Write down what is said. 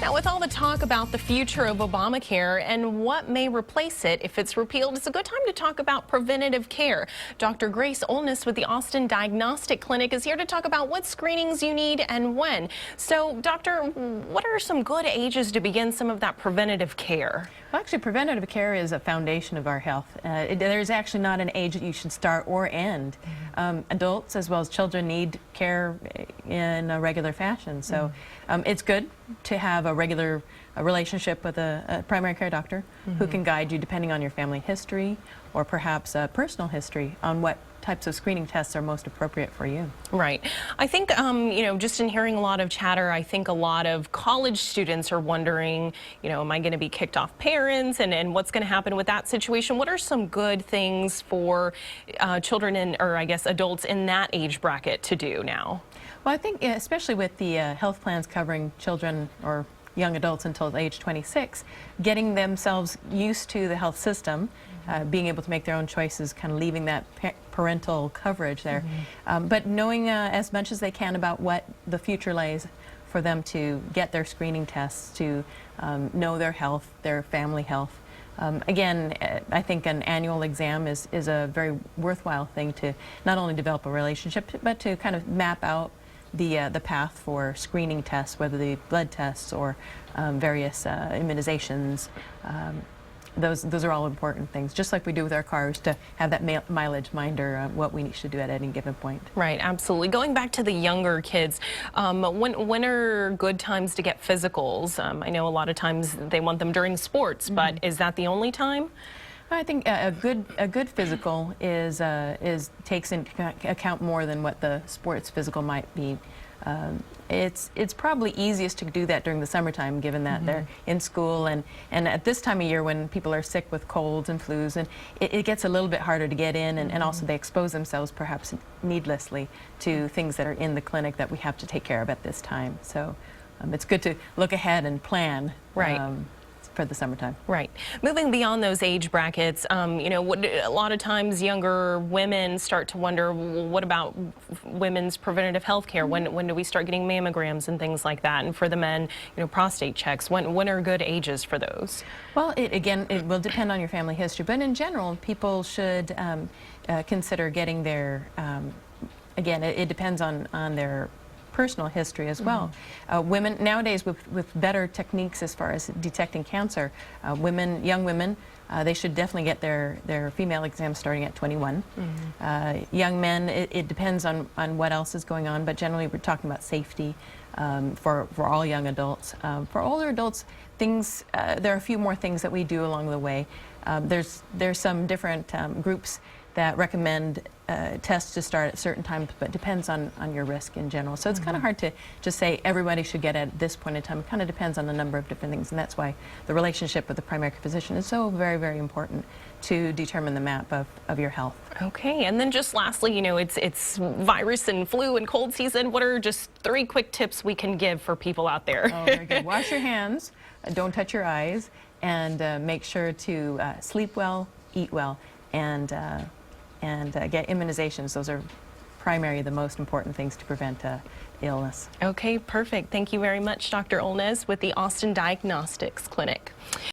Now, with all the talk about the future of Obamacare and what may replace it if it's repealed, it's a good time to talk about preventative care. Dr. Grace Olness with the Austin Diagnostic Clinic is here to talk about what screenings you need and when. So, doctor, what are some good ages to begin some of that preventative care? Well, actually, preventative care is a foundation of our health. There's actually not an age that you should start or end. Adults as well as children need care in a regular fashion. So it's good to have a regular relationship with a primary care doctor who can guide you depending on your family history or perhaps a personal history on what types of screening tests are most appropriate for you. Right. I think, you know, just in hearing a lot of chatter, I think a lot of college students are wondering, you know, am I going to be kicked off parents and what's going to happen with that situation? What are some good things for children or I guess adults in that age bracket to do now? Well, I think especially with the health plans covering children or young adults until age 26, getting themselves used to the health system, being able to make their own choices, kind of leaving that parental coverage there, but knowing as much as they can about what the future lays for them to get their screening tests, to know their health, their family health. Again, I think an annual exam is a very worthwhile thing to not only develop a relationship, but to kind of map out the path for screening tests, whether the blood tests or various immunizations. Those are all important things, just like we do with our cars, to have that mileage minder, what we should do at any given point. Right, absolutely. Going back to the younger kids, when are good times to get physicals? I know a lot of times they want them during sports, but is that the only time? I think a good physical takes into account more than what the sports physical might be. It's probably easiest to do that during the summertime, given that they're in school, and at this time of year when people are sick with colds and flus, and it gets a little bit harder to get in, and also they expose themselves perhaps needlessly to things that are in the clinic that we have to take care of at this time. So it's good to look ahead and plan. Right. For the summertime. Right. Moving beyond those age brackets, you know, a lot of times younger women start to wonder, well, what about women's preventative health care? When do we start getting mammograms and things like that? And for the men, you know, prostate checks. When are good ages for those? Well, it will depend on your family history, but in general, people should consider getting their, again, it depends on their personal history as well. Women nowadays, with better techniques as far as detecting cancer, young women, they should definitely get their female exams starting at 21. Young men, it depends on what else is going on, but generally we're talking about safety for all young adults. For older adults, there are a few more things that we do along the way. There's some different groups that recommend tests to start at certain times, but depends on your risk in general. So it's kind of hard to just say everybody should get it at this point in time. It kind of depends on a number of different things, and that's why the relationship with the primary care physician is so very, very important to determine the map of your health. Okay, and then just lastly, you know, it's virus and flu and cold season. What are just 3 quick tips we can give for people out there? Oh, very good. Wash your hands, don't touch your eyes, and make sure to sleep well, eat well, and get immunizations. Those are the most important things to prevent illness. Okay, perfect. Thank you very much, Dr. Olness with the Austin Diagnostics Clinic.